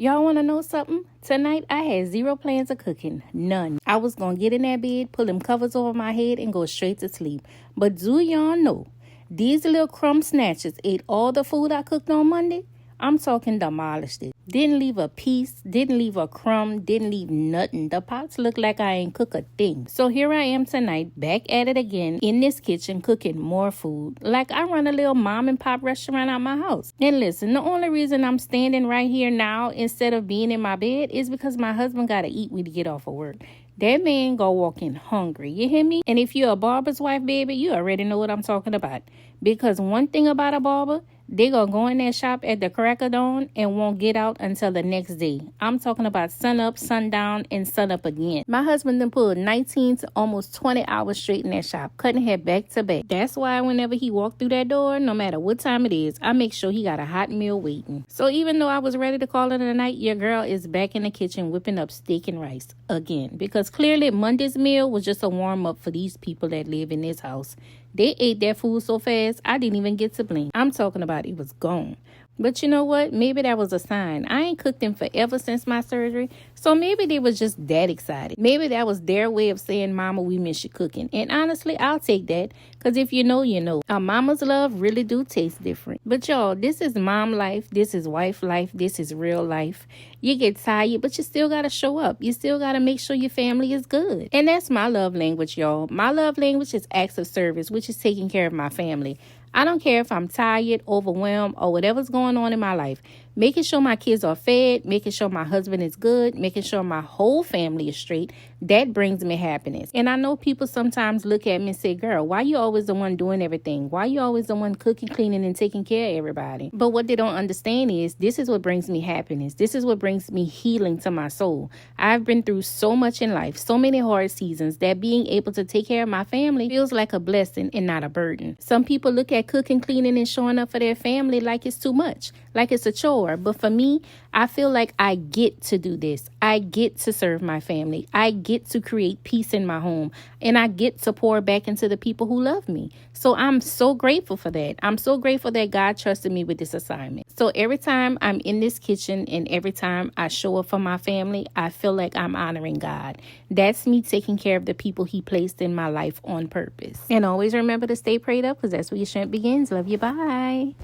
Y'all want to know something? Tonight, I had zero plans of cooking. None. I was going to get in that bed, pull them covers over my head, and go straight to sleep. But do y'all know, these little crumb snatchers ate all the food I cooked on Monday? I'm talking demolished it. Didn't leave a piece, didn't leave a crumb, didn't leave nothing. The pots look like I ain't cook a thing. So here I am tonight, back at it again in this kitchen, cooking more food. Like I run a little mom and pop restaurant out my house. And listen, the only reason I'm standing right here now instead of being in my bed is because my husband gotta eat when he get off of work. That man go walking hungry, you hear me? And if you're a barber's wife, baby, you already know what I'm talking about. Because one thing about a barber, they gonna go in that shop at the crack of dawn and won't get out until the next day. I'm talking about sun up, sundown, and sun up again. My husband then pulled 19 to almost 20 hours straight in that shop, cutting hair back to back. That's why whenever he walked through that door, no matter what time it is, I make sure he got a hot meal waiting. So even though I was ready to call it a night, your girl is back in the kitchen whipping up steak and rice again. Because clearly Monday's meal was just a warm up for these people that live in this house. They ate their food so fast, I didn't even get to blink. I'm talking about it was gone. But you know what? Maybe that was a sign. I ain't cooked them forever since my surgery. So maybe they was just that excited. Maybe that was their way of saying, Mama, we miss you cooking. And honestly, I'll take that. Because if you know, you know. A mama's love really do taste different. But y'all, this is mom life. This is wife life. This is real life. You get tired, but you still got to show up. You still got to make sure your family is good. And that's my love language, y'all. My love language is acts of service, which is taking care of my family. I don't care if I'm tired, overwhelmed, or whatever's going on in my life. Making sure my kids are fed, making sure my husband is good, making sure my whole family is straight, that brings me happiness. And I know people sometimes look at me and say, girl, why you always the one doing everything? Why you always the one cooking, cleaning, and taking care of everybody? But what they don't understand is this is what brings me happiness. This is what brings me healing to my soul. I've been through so much in life, so many hard seasons, that being able to take care of my family feels like a blessing and not a burden. Some people look at cooking, cleaning, and showing up for their family like it's too much, like it's a chore. But for me, I feel like I get to do this. I get to serve my family. I get to create peace in my home. And I get to pour back into the people who love me. So I'm so grateful for that. I'm so grateful that God trusted me with this assignment. So every time I'm in this kitchen and every time I show up for my family, I feel like I'm honoring God. That's me taking care of the people he placed in my life on purpose. And always remember to stay prayed up, because that's where your strength begins. Love you. Bye.